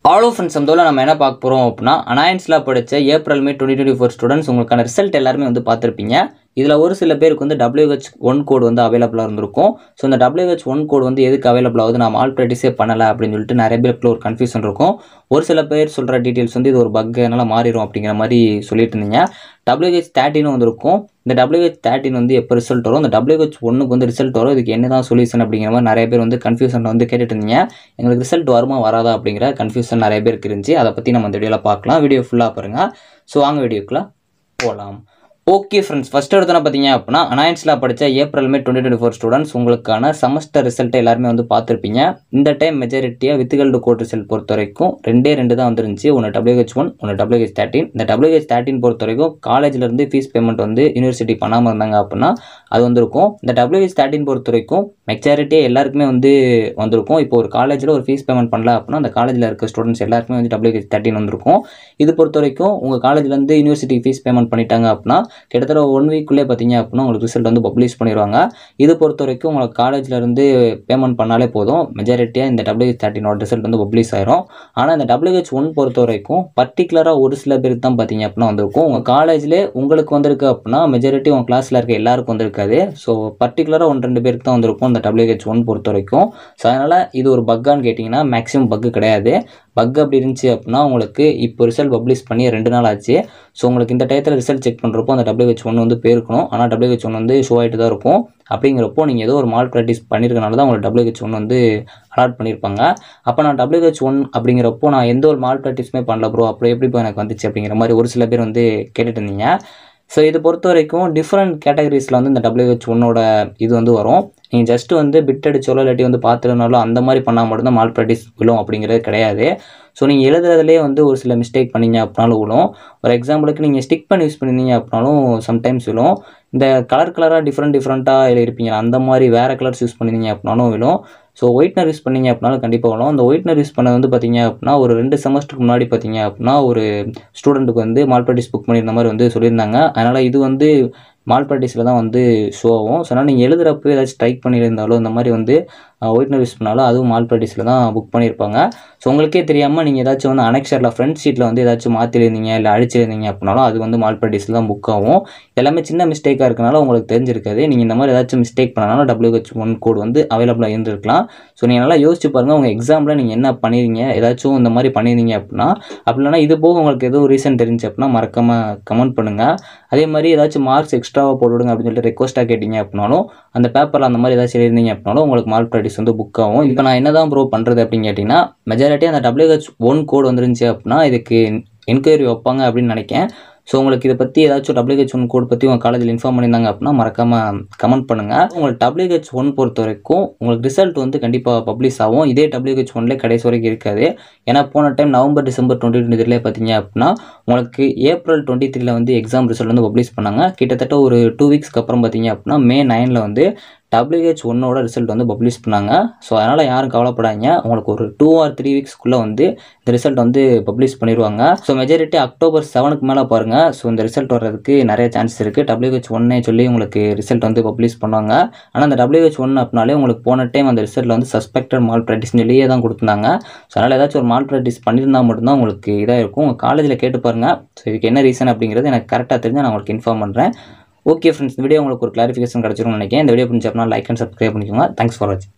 Hello friends, நம்ம என்ன பார்க்க போகிறோம் அப்படின்னா, அனாயன்ஸில் படித்த ஏப்ரல் மே 2024 ஸ்டூடெண்ட்ஸ் உங்களுக்கான ரிசல்ட் எல்லாருமே வந்து பார்த்துருப்பீங்க. இதில் ஒரு சில பேருக்கு வந்து WH1 கோட் வந்து அவைலபிளாக இருந்திருக்கும். ஸோ இந்த WH1 கோட் வந்து எதுக்கு அவைலபிள் ஆகுது, நான் ஆல் ப்ராக்டிஸே பண்ணலை அப்படின்னு சொல்லிட்டு நிறைய பேருக்கு ஒரு கன்ஃபியூஷன் இருக்கும். ஒரு சில பேர் சொல்கிற டீட்டெயில்ஸ் வந்து இது ஒரு பக் என்னால் மாறிடும் அப்படிங்கிற மாதிரி சொல்லிட்டு இருந்தீங்க. WH13 வந்திருக்கும். இந்த WH13 வந்து எப்போ ரிசல்ட் வரும், இந்த WH1க்கு வந்து ரிசல்ட் வரும், இதுக்கு என்ன தான் சொல்யூஷன் அப்படிங்கிற மாதிரி நிறைய பேர் வந்து கன்ஃபியூஷன் வந்து கேட்டுட்டு இருந்தீங்க. எங்களுக்கு ரிசல்ட் வருமா வராதா அப்படிங்கிற கன்ஃபியூஷன் நிறைய பேருக்கு இருந்துச்சு. அதை பற்றி நம்ம இந்த வீடியோவில் பார்க்கலாம். வீடியோ ஃபுல்லாக பாருங்கள். ஸோ வாங்க வீடியோக்குள்ளே போகலாம். ஓகே ஃப்ரெண்ட்ஸ், ஃபஸ்ட் எடுத்தோன்னா பார்த்தீங்க அப்படின்னா, அனாயன்ஸில் படித்த ஏப்ரல் மே 2024 ஸ்டூடெண்ட்ஸ் உங்களுக்கான செமஸ்டர் ரிசல்ட்டை எல்லாருமே வந்து பார்த்துருப்பீங்க. இந்த டைம் மெஜாரிட்டியாக வித்துகல்டு கோட் ரிசல்ட் பொறுத்த வரைக்கும் ரெண்டு தான் வந்துருந்துச்சு. ஒன்று WH1, ஒன்று WH13. இந்த WH13 பொறுத்த வரைக்கும் காலேஜ்லேருந்து ஃபீஸ் பேமெண்ட் வந்து யூனிவர்சிட்டி பண்ணாமல் இருந்தாங்க அப்படின்னா அது வந்திருக்கும். இந்த WH13 பொறுத்த வரைக்கும் மெஜாரிட்டியாக எல்லாருக்குமே வந்து வந்திருக்கும். இப்போ ஒரு காலேஜில் ஒரு ஃபீஸ் பேமெண்ட் பண்ணல அப்படின்னா அந்த காலேஜில் இருக்க ஸ்டூடெண்ட்ஸ் எல்லாருக்குமே வந்து WH13 வந்திருக்கும். இது பொறுத்த வரைக்கும் உங்கள் காலேஜ்லேருந்து யூனிவர்சிட்டி ஃபீஸ் பேமெண்ட் பண்ணிட்டாங்க அப்படின்னா கிட்டத்தட்ட 1 வீக்குள்ளே பார்த்தீங்க அப்படின்னா உங்களுக்கு ரிசல்ட் வந்து பப்ளிஷ் பண்ணிடுவாங்க. இது பொறுத்த வரைக்கும் உங்களுக்கு காலேஜ்லேருந்து பேமெண்ட் பண்ணாலே போதும், மெஜாரிட்டியாக இந்த WH13 ரிசல்ட் வந்து பப்ளிஷ் ஆயிரும். ஆனால் இந்த WH1 பொறுத்த வரைக்கும் பர்டிகுலராக ஒரு சில பேருக்கு தான் பார்த்தீங்க அப்படின்னா வந்திருக்கும். உங்கள் காலேஜ்லேயே உங்களுக்கு வந்திருக்கு அப்படின்னா மெஜாரிட்டி உங்கள் கிளாஸில் இருக்க எல்லாருக்கும் வந்திருக்காது. ஸோ பர்டிகுலராக 1-2 பேருக்கு தான் வந்திருக்கும் இந்த WH1 பொறுத்த வரைக்கும். ஸோ அதனால் இது ஒரு பக்கான்னு கேட்டிங்கன்னா மேக்ஸிமம் பக்கு கிடையாது. பக் அப்படி இருந்துச்சு அப்படின்னா உங்களுக்கு இப்போ ரிசல்ட் பப்ளிஷ் பண்ணி 2 நாள் ஆச்சு. ஸோ உங்களுக்கு இந்த டயத்தில் ரிசல்ட் செக் பண்ணுறப்போ அந்த WH1 வந்து போயிருக்கணும். ஆனால் WH1 வந்து ஷோ ஆகிட்டு தான் இருக்கும். அப்படிங்கிறப்போ நீங்கள் ஏதோ ஒரு மால் ப்ராக்டிஸ் பண்ணியிருக்கனால தான் உங்களுக்கு WH1 வந்து அலாட் பண்ணியிருப்பாங்க. அப்போ நான் WH1 அப்படிங்கிறப்போ நான் எந்த ஒரு மால் ப்ராக்டிஸுமே பண்ணல ப்ரோ, அப்புறம் எப்படி இப்போ எனக்கு வந்துச்சு அப்படிங்கிற மாதிரி ஒரு சில பேர் வந்து கேட்டுட்டு இருந்தீங்க. ஸோ இது பொறுத்த வரைக்கும் டிஃப்ரெண்ட் கேட்டகரிஸில் வந்து இந்த WH1ஓட இது வந்து வரும். நீங்கள் ஜஸ்ட்டு வந்து பிட் அடிச்சோலோ இல்லாட்டி வந்து பார்த்துருந்தாலும் அந்த மாதிரி பண்ணால் மட்டும்தான் மால் ப்ராக்டிஸ் விழும் அப்படிங்கிறது கிடையாது. ஸோ நீங்கள் எழுதுறதுலேயே வந்து ஒரு சில மிஸ்டேக் பண்ணிங்க அப்படின்னாலும் விழும். ஒரு எக்ஸாம்பிளுக்கு நீங்கள் ஸ்டிக் பண்ணி யூஸ் பண்ணியிருந்தீங்க அப்படின்னாலும் சம்டைம்ஸ் விழும். இந்த கலராக டிஃப்ரெண்ட்டாக எழுதிருப்பீங்க அந்த மாதிரி வேறு கலர்ஸ் யூஸ் பண்ணியிருந்தீங்க அப்படின்னாலும் விழும். ஸோ ஒயிட்னர் யூஸ் பண்ணிங்க அப்படின்னாலும் கண்டிப்பாக வரும். அந்த ஒயிட்னர் யூஸ் பண்ணது வந்து பார்த்தீங்க அப்படின்னா ஒரு 2 செமஸ்டருக்கு முன்னாடி பார்த்தீங்க அப்படின்னா ஒரு ஸ்டூடெண்ட்டுக்கு வந்து மால் ப்ராக்டிஸ் புக் பண்ணியிருந்த மாதிரி வந்து சொல்லியிருந்தாங்க. அதனால் இது வந்து மால் ப்ராக்டிஸில் தான் வந்து ஷோ ஆகும். ஸோ அதனால் நீங்கள் எழுதுகிறப்போ ஏதாச்சும் ஸ்ட்ரைக் பண்ணியிருந்தாலும் இந்த மாதிரி வந்து ஒயிட்னர் யூஸ் பண்ணாலும் அதுவும் மால் ப்ராக்டிஸில் தான் புக் பண்ணியிருப்பாங்க. ஸோ உங்களுக்கே தெரியாமல் நீங்கள் ஏதாச்சும் வந்து அனெக்ஷரில் ஃப்ரண்ட் ஷீட்டில் வந்து ஏதாச்சும் மாற்றிருந்தீங்க இல்லை அடிச்சிருந்தீங்க அப்படின்னாலும் அது வந்து மால் ப்ராக்டிஸில் தான் புக் ஆகும். எல்லாமே சின்ன மிஸ்டேக்காக இருக்கனால உங்களுக்கு தெரிஞ்சிருக்காது. நீங்கள் இந்த மாதிரி ஏதாச்சும் மிஸ்டேக் பண்ணனாலும் WH1 கோட் வந்து அவைலபிளாக இருந்திருக்கலாம். ஸோ நீங்கள் நல்லா யோசிச்சு பாருங்கள், உங்கள் எக்ஸாமில் நீங்கள் என்ன பண்ணிடுங்க, ஏதாச்சும் இந்த மாதிரி பண்ணியிருந்தீங்க அப்படின்னா. அப்படி இல்லைனா இது போக உங்களுக்கு எதுவும் ரீசன் தெரிஞ்சு அப்படின்னா மறக்காமல் கமெண்ட் பண்ணுங்கள். அதே மாதிரி ஏதாச்சும் மார்க்ஸ் எக்ஸ்ட்ராவாக போட்டுவிடுங்க அப்படின்னு சொல்லிட்டு ரெக்வஸ்ட்டாக கேட்டிங்க அப்படின்னாலும் அந்த பேப்பரில் அந்த மாதிரி ஏதாச்சும் எழுதிங்க அப்படின்னாலும் உங்களுக்கு மால் ப்ராக்டிஸ் வந்து புக் ஆகும். இப்போ நான் என்ன தான் ப்ரோ பண்ணுறது அப்படின்னு கேட்டிங்கன்னா, மெஜாரிட்டியாக அந்த WH1 கோட் வந்துருந்துச்சு அப்படின்னா இதுக்கு என்கொயரி வைப்பாங்க அப்படின்னு நினைக்கிறேன். ஸோ உங்களுக்கு இதை பற்றி ஏதாச்சும் WH1 கோட் பற்றி உங்கள் காலேஜில் இன்ஃபார்ம் பண்ணியிருந்தாங்க அப்படின்னா மறக்காமல் கமெண்ட் பண்ணுங்கள். உங்களுக்கு WH1 பொறுத்த வரைக்கும் உங்களுக்கு ரிசல்ட் வந்து கண்டிப்பாக பப்ளிஷ் ஆகும். இதே WH1லேயே கடைசி வரைக்கும் இருக்காது. ஏன்னா போன டைம் நவம்பர் டிசம்பர் 2023 பார்த்தீங்க அப்படின்னா உங்களுக்கு ஏப்ரல் 23 வந்து எக்ஸாம் ரிசல்ட் வந்து பப்ளிஷ் பண்ணாங்க. கிட்டத்தட்ட ஒரு 2 வீக்ஸ்க்கு அப்புறம் பார்த்தீங்க அப்படின்னா மே 9 வந்து WH1ஓட ரிசல்ட் வந்து பப்ளிஷ் பண்ணாங்க. ஸோ அதனால் யாரும் கவலைப்படாதீங்க, உங்களுக்கு ஒரு 2 or 3 வீக்ஸ்க்குள்ளே வந்து இந்த ரிசல்ட் வந்து பப்ளிஷ் பண்ணிடுவாங்க. ஸோ மெஜாரிட்டி அக்டோபர் 7க்கு மேலே பாருங்கள். ஸோ இந்த ரிசல்ட் வர்றதுக்கு நிறைய சான்சஸ் இருக்குது. WH1 சொல்லி உங்களுக்கு ரிசல்ட் வந்து பப்ளிஷ் பண்ணுவாங்க. ஆனால் அந்த WH1 அப்படின்னாலே உங்களுக்கு போன டைம் அந்த ரிசல்ட்டில் வந்து சஸ்பெக்டட் மால் ப்ராக்டிஸ்னு சொல்லியே தான் கொடுத்துருந்தாங்க. ஸோ அதனால் ஏதாச்சும் ஒரு மால் ப்ராக்டிஸ் பண்ணியிருந்தால் மட்டும்தான் உங்களுக்கு இதாக இருக்கும். உங்கள் காலேஜில் கேட்டு பாருங்கள். ஸோ இதுக்கு என்ன ரீசன் அப்படிங்கிறது எனக்கு கரெக்டாக தெரிஞ்சு நான் உங்களுக்கு இன்ஃபார்ம் பண்ணுறேன். ஓகே ஃப்ரெண்ட்ஸ், இந்த வீடியோ உங்களுக்கு ஒரு கிளாரிஃபிகேஷன் கிடச்சிருக்கும்னு நினைக்கிறேன். இந்த வீடியோ பிடிச்சா லைக் அண்ட் சப்ஸ்கிரைப் பண்ணிக்கோங்க. தேங்க்ஸ் ஃபார் வாட்சிங்.